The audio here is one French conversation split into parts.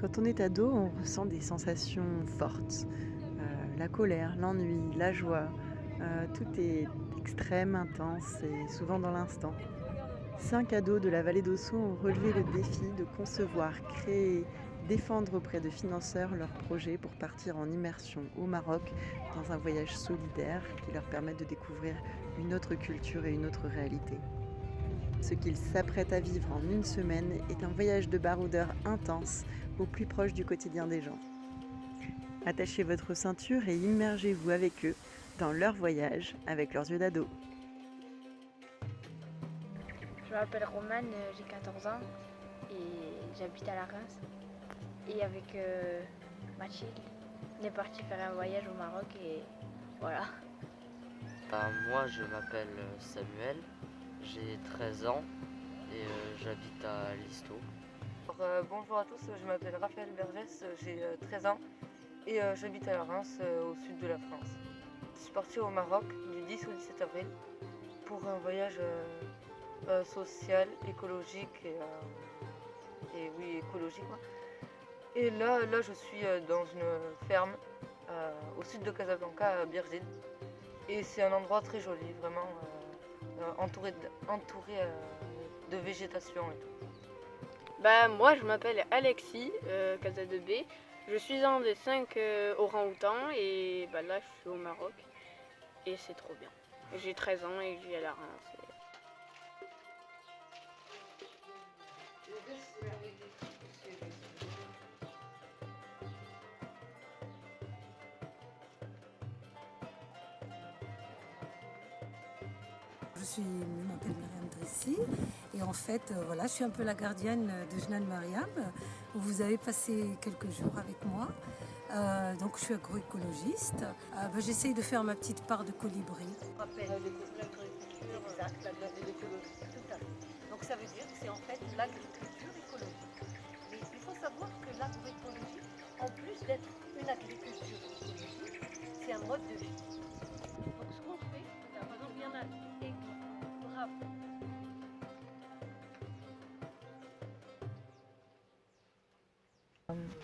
Quand on est ado, on ressent des sensations fortes. La colère, l'ennui, la joie, tout est extrême, intense et souvent dans l'instant. 5 ados de la vallée d'Ossau ont relevé le défi de concevoir, créer, défendre auprès de financeurs leur projet pour partir en immersion au Maroc dans un voyage solidaire qui leur permette de découvrir une autre culture et une autre réalité. Ce qu'ils s'apprêtent à vivre en une semaine est un voyage de baroudeur intense au plus proche du quotidien des gens. Attachez votre ceinture et immergez-vous avec eux dans leur voyage avec leurs yeux d'ado. Je m'appelle Romane, j'ai 14 ans et j'habite à la Reims. Et avec Mathilde, on est parti faire un voyage au Maroc et voilà. Moi je m'appelle Samuel, j'ai 13 ans et j'habite à Listo. Bonjour à tous, je m'appelle Raphaël Bergès, j'ai 13 ans et j'habite à la Reims, au sud de la France. Je suis partie au Maroc du 10 au 17 avril pour un voyage social, écologique et oui, écologique. Quoi. Et là, je suis dans une ferme au sud de Casablanca, à Birzim. Et c'est un endroit très joli, vraiment entouré de végétation et tout. Moi je m'appelle Alexis Casadebé. Je suis un des 5 orang-outans et là je suis au Maroc et c'est trop bien. J'ai 13 ans et je vis à la Reims. Je m'appelle Myriam Drissi et en fait voilà, je suis un peu la gardienne de Jnan Mariam où vous avez passé quelques jours avec moi. Donc je suis agroécologiste. J'essaye de faire ma petite part de colibri. Exact, l'agroécologie, tout à fait. Donc ça veut dire que c'est en fait l'agriculture écologique. Mais il faut savoir que l'agroécologie, en plus d'être une agriculture écologique, c'est un mode de vie. Donc ce qu'on fait, par exemple, il y en a et bravo.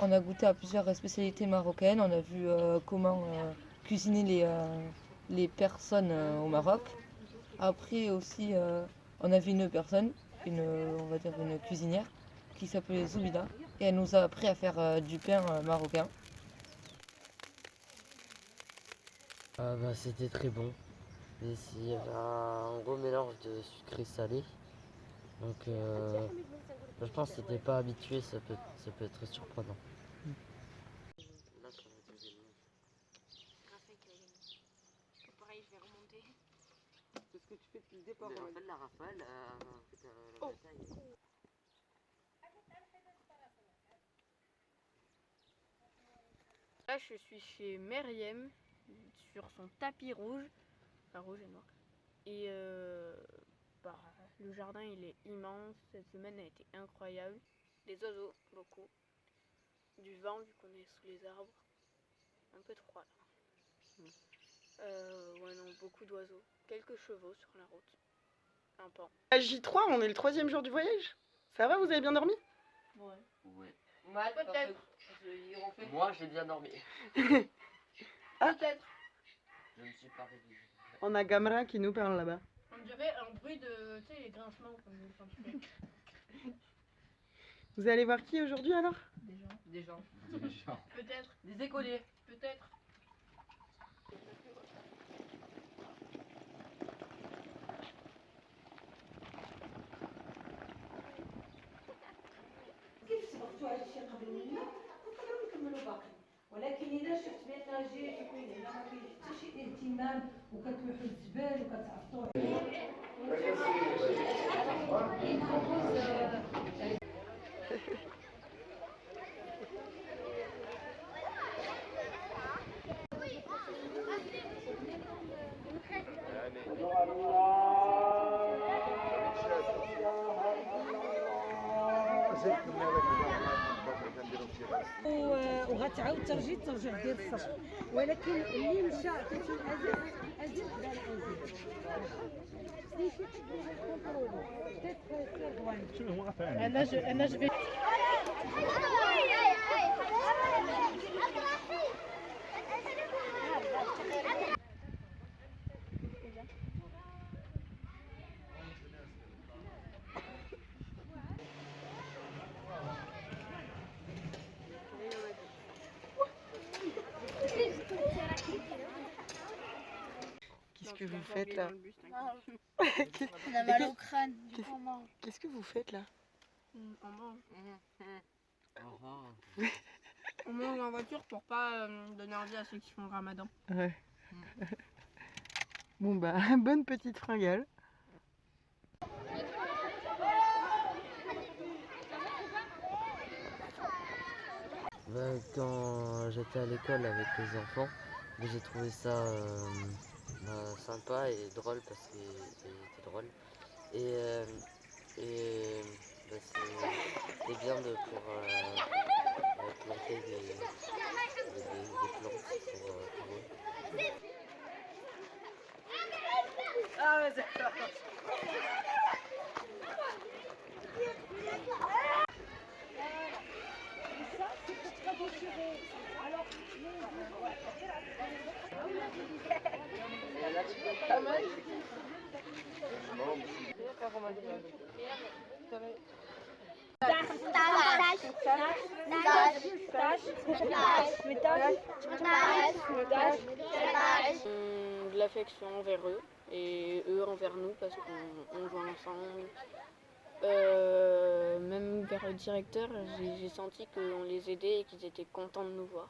On a goûté à plusieurs spécialités marocaines, on a vu comment cuisiner les personnes au Maroc. Après aussi, on a vu une personne, on va dire une cuisinière, qui s'appelait Zoubida, et elle nous a appris à faire du pain marocain. C'était très bon. Et il y avait un gros mélange de sucré salé. Donc je pense que si t'es pas habitué, ça peut être très surprenant. Là, ça va être des manches. Raphaël qui a gagné. Pareil, je vais remonter. C'est ce que tu fais depuis le départ. En fait, la rafale, la bataille. Là je suis chez Meriem sur son tapis rouge, enfin rouge et noir. Et le jardin il est immense, cette semaine a été incroyable. Des oiseaux, beaucoup. Du vent vu qu'on est sous les arbres. Un peu de froid là. Beaucoup d'oiseaux. Quelques chevaux sur la route. Un pan. À J3, on est le 3e jour du voyage. Ça va, vous avez bien dormi? Ouais. Mal, Peut-être. Moi, j'ai bien dormi. Peut-être. Je ne suis pas réveillé. On a Gamra qui nous parle là-bas. On dirait un bruit de, les grincements comme quand tu fais. Vous allez voir qui aujourd'hui alors? Des gens. Peut-être. Des écoliers. Peut-être. كيف سبقتوا هذا الشيء قبل منا وخليهم يكملوا باقي ولكن اذا شفت بان جيت يكون هنا ما كاينش حتى شي اهتمام وكتلوحوا الزبال وكتعفطوا وغتعاود ترجع دير الصف ولكن اللي مشى عطيتو الازيد دار الازيد شنو هو انا جو Qu'est-ce que vous faites là? On a mal au crâne, du coup on mange. Qu'est-ce que vous faites là? On mange. On mange en voiture pour pas donner envie à ceux qui font le ramadan. Ouais. Bon bah, bonne petite fringale. Quand j'étais à l'école avec les enfants, j'ai trouvé ça sympa et drôle parce qu'il était drôle. Et c'est bien de pour planter des plantes pour eux. Ah ouais, d'accord. De l'affection envers eux et eux envers nous parce qu'on joue ensemble. Même vers le directeur, j'ai senti qu'on les aidait et qu'ils étaient contents de nous voir.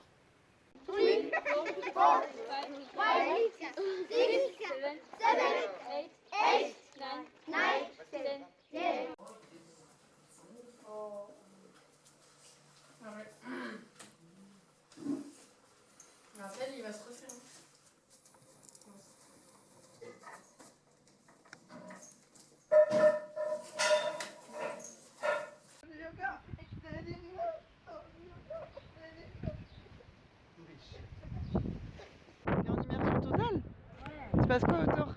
Raphaël, il va se refaire. T'es en immersion totale? Il se passe quoi autour?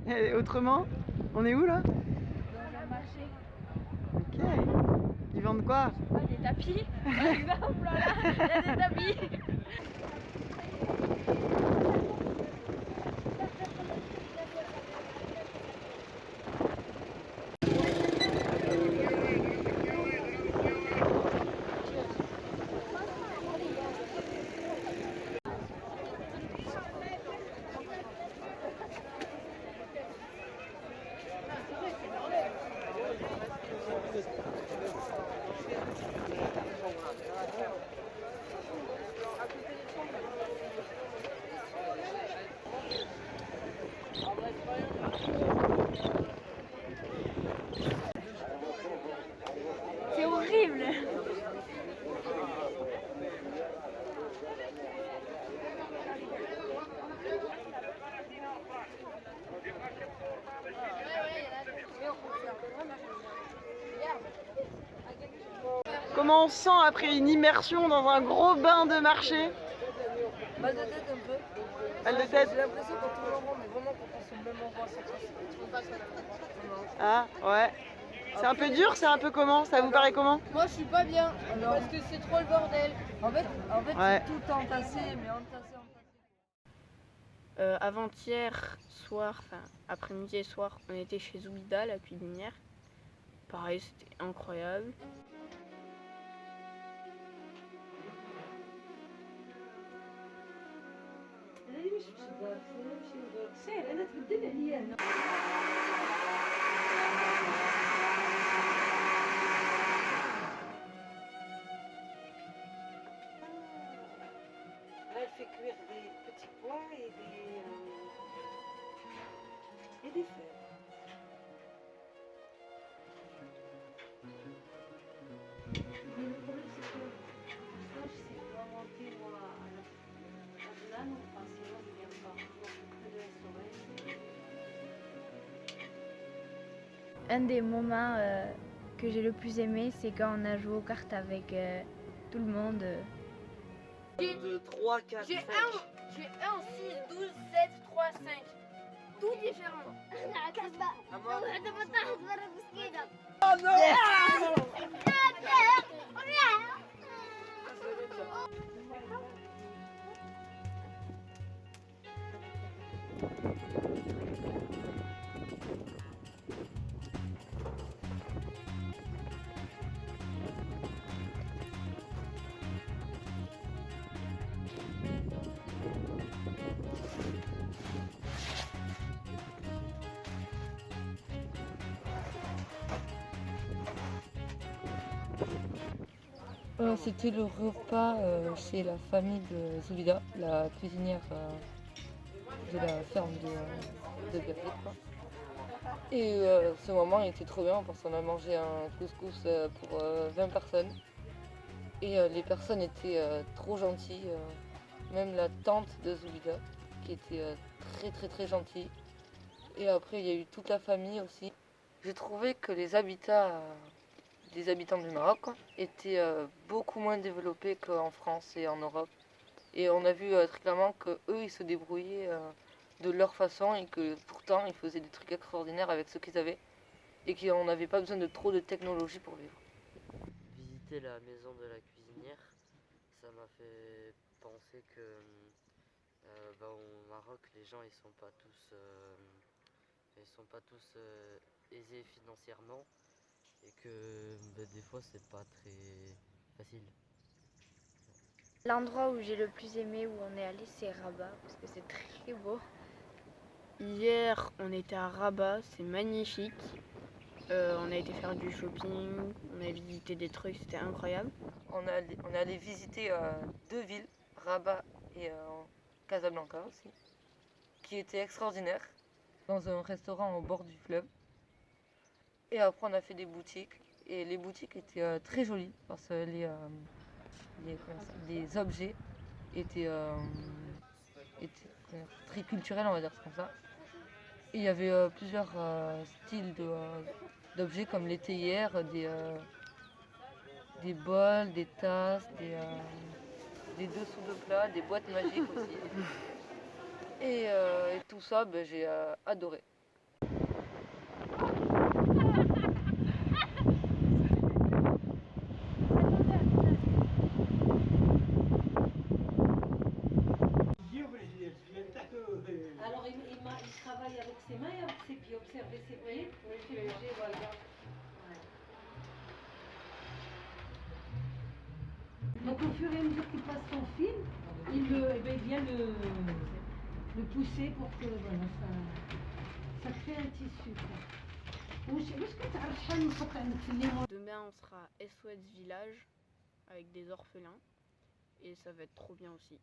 Et autrement, on est où là? Dans un marché. Ok. Ils vendent quoi? Des tapis. Par exemple, là, il y a des tapis. C'est horrible. Comment on se sent après une immersion dans un gros bain de marché? Mal de tête un peu. Mal de tête? J'ai l'impression qu'on tourne en rond, mais vraiment qu'on passe au même endroit à chaque fois. Ah ouais. C'est un peu dur, c'est un peu comment? Ça vous paraît comment? Moi je suis pas bien, parce que c'est trop le bordel. En fait Ouais. c'est tout entassé, mais entassé. Avant-hier soir, enfin après-midi et soir, on était chez Zoubida, la cuisinière. Pareil, c'était incroyable. Là, elle fait cuire des petits pois et des fèves. Mais le problème, c'est que ça, je sais pas monter moi à la plane, parce que sinon, je viens pas. Un des moments que j'ai le plus aimé, c'est quand on a joué aux cartes avec tout le monde. 2, 3, 4, 5. J'ai 1, 6, 12, 7, 3, 5. tout différent. C'était le repas chez la famille de Zoulida, la cuisinière de la ferme de Berger, quoi. Et ce moment il était trop bien parce qu'on a mangé un couscous pour 20 personnes. Et les personnes étaient trop gentilles, même la tante de Zoulida qui était très gentille. Et après il y a eu toute la famille aussi. J'ai trouvé que les habitants du Maroc quoi, étaient beaucoup moins développés qu'en France et en Europe. Et on a vu très clairement qu'eux, ils se débrouillaient de leur façon et que pourtant, ils faisaient des trucs extraordinaires avec ce qu'ils avaient et qu'on n'avait pas besoin de trop de technologie pour vivre. Visiter la maison de la cuisinière, ça m'a fait penser que au Maroc, les gens ils sont pas tous aisés financièrement et que des fois c'est pas très facile. L'endroit où j'ai le plus aimé, où on est allé, c'est Rabat, parce que c'est très beau. Hier, on était à Rabat, c'est magnifique. On a été faire du shopping, on a visité des trucs, c'était incroyable. On est allé visiter 2 villes, Rabat et Casablanca aussi, qui étaient extraordinaires, dans un restaurant au bord du fleuve. Et après on a fait des boutiques, et les boutiques étaient très jolies, parce que les objets étaient très culturels, on va dire comme ça. Et il y avait plusieurs styles d'objets comme les théières, des bols, des tasses, des dessous de plats, des boîtes magiques aussi. Et tout ça, j'ai adoré. Alors il travaille avec ses mains et avec ses pieds, observez ses pieds, voilà. Ouais. Donc au fur et à mesure qu'il passe son fil, il vient le pousser pour que voilà, ça crée un tissu. Demain, on sera à Eswed Village avec des orphelins et ça va être trop bien aussi.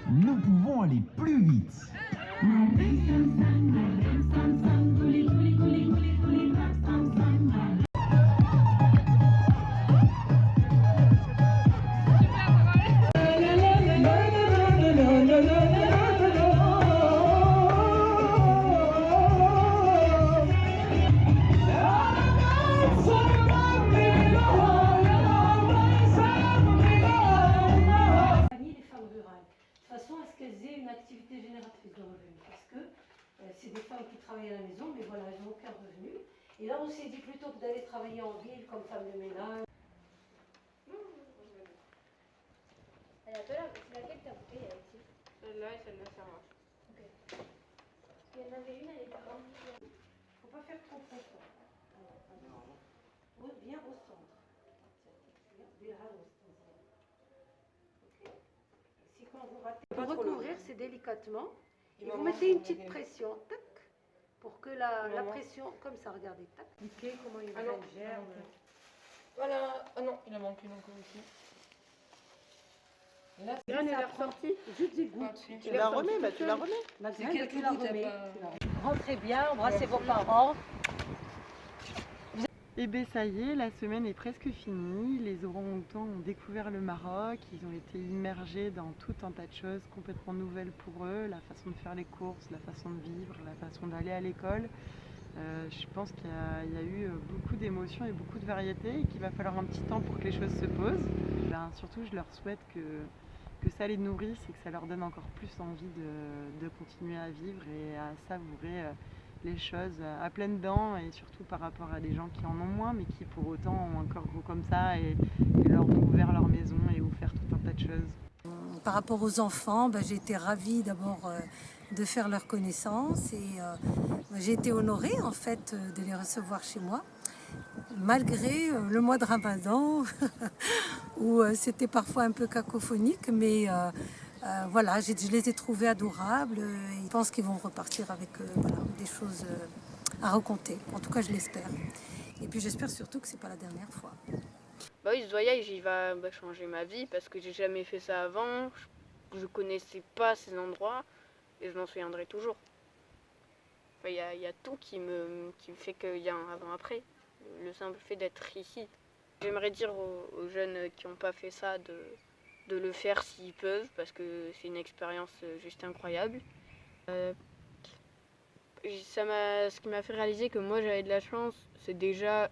Nous pouvons aller plus vite. C'est des femmes qui travaillent à la maison, mais voilà, elles n'ont aucun revenu. Et là, on s'est dit plutôt que d'aller travailler en ville comme femme de ménage. C'est laquelle t'as goûté, Alexis? Celle-là et celle-là, ça marche. Ok. Il y en avait une, elle était grande. Faut pas faire trop profond. Viens au centre. Si quand vous ratez, pour recouvrir, c'est délicatement. Et vous mettez une petite pression, tac, pour que la pression, comme ça, regardez, tac, cliquez, comment il gère. Voilà, ah non, il en manque une encore ici. La graine, elle est ressortie. Juste des gouttes. Tu la remets, tu la remets. La C'est graine, quelques tu la gouttes, remets. pas- Rentrez bien, embrassez vos parents. Et bien ça y est, la semaine est presque finie. Les orang-outans ont découvert le Maroc, ils ont été immergés dans tout un tas de choses complètement nouvelles pour eux, la façon de faire les courses, la façon de vivre, la façon d'aller à l'école. Je pense qu'il y a eu beaucoup d'émotions et beaucoup de variétés et qu'il va falloir un petit temps pour que les choses se posent. Surtout, je leur souhaite que ça les nourrisse et que ça leur donne encore plus envie de continuer à vivre et à savourer les choses à pleines dents, et surtout par rapport à des gens qui en ont moins mais qui pour autant ont un corps gros comme ça et leur ont ouvert leur maison et offert tout un tas de choses. Par rapport aux enfants, j'ai été ravie d'abord de faire leur connaissance et j'ai été honorée en fait de les recevoir chez moi, malgré le mois de Ramadan où c'était parfois un peu cacophonique, mais voilà, je les ai trouvés adorables. Je pense qu'ils vont repartir avec des choses à raconter. En tout cas, je l'espère. Et puis j'espère surtout que c'est pas la dernière fois. Bah oui, ce voyage, il va changer ma vie parce que j'ai jamais fait ça avant. Je connaissais pas ces endroits et je m'en souviendrai toujours. Enfin, y a tout qui me fait qu'il y a un avant-après. Le simple fait d'être ici. J'aimerais dire aux jeunes qui n'ont pas fait ça de le faire s'ils peuvent, parce que c'est une expérience juste incroyable. Ce qui m'a fait réaliser que moi j'avais de la chance, c'est déjà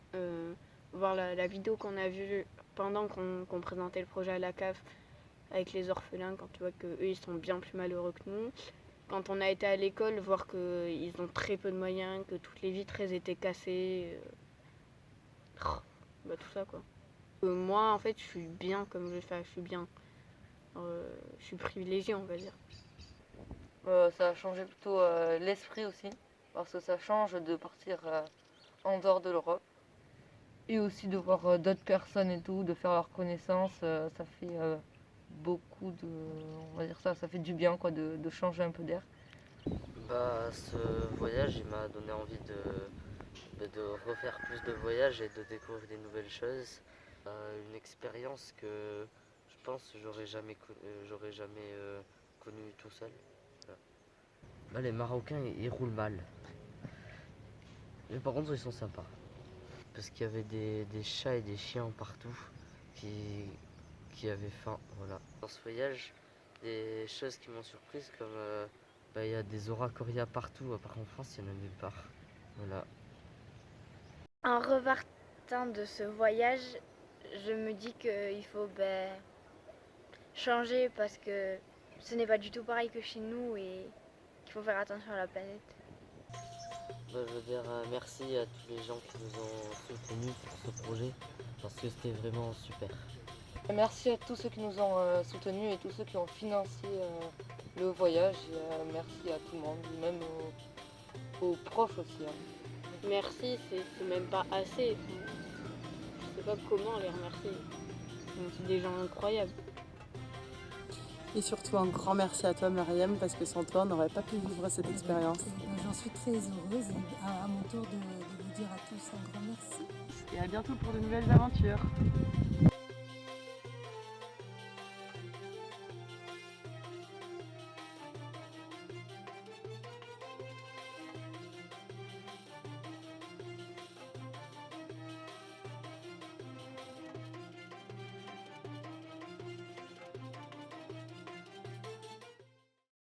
voir la vidéo qu'on a vue pendant qu'on présentait le projet à la CAF avec les orphelins, quand tu vois qu'eux ils sont bien plus malheureux que nous. Quand on a été à l'école, voir qu'ils ont très peu de moyens, que toutes les vitres elles étaient cassées. Tout ça quoi. Moi en fait je suis bien comme je fais, je suis bien. Je suis privilégiée, on va dire. Ça a changé plutôt l'esprit aussi, parce que ça change de partir en dehors de l'Europe. Et aussi de voir d'autres personnes et tout, de faire leur connaissance, ça fait beaucoup de... On va dire ça fait du bien quoi, de changer un peu d'air. Ce voyage, il m'a donné envie de refaire plus de voyages et de découvrir des nouvelles choses. Une expérience que je pense que j'aurais jamais connu tout seul. Voilà. Les Marocains, ils roulent mal. Mais par contre, ils sont sympas. Parce qu'il y avait des chats et des chiens partout qui avaient faim. Voilà. Dans ce voyage, des choses qui m'ont surprise, comme il y a des oracoria partout, à part en France, il y en a nulle part. Voilà. En repartant de ce voyage, je me dis qu'il faut changer parce que ce n'est pas du tout pareil que chez nous et qu'il faut faire attention à la planète. Je veux dire merci à tous les gens qui nous ont soutenus pour ce projet parce que c'était vraiment super. Merci à tous ceux qui nous ont soutenus et tous ceux qui ont financé le voyage. Et, merci à tout le monde, même aux profs aussi. Merci, c'est même pas assez. Je sais pas comment les remercier. C'est des gens incroyables. Et surtout un grand merci à toi Mariam, parce que sans toi on n'aurait pas pu vivre cette expérience. J'en suis très heureuse et à mon tour de vous dire à tous un grand merci. Et à bientôt pour de nouvelles aventures.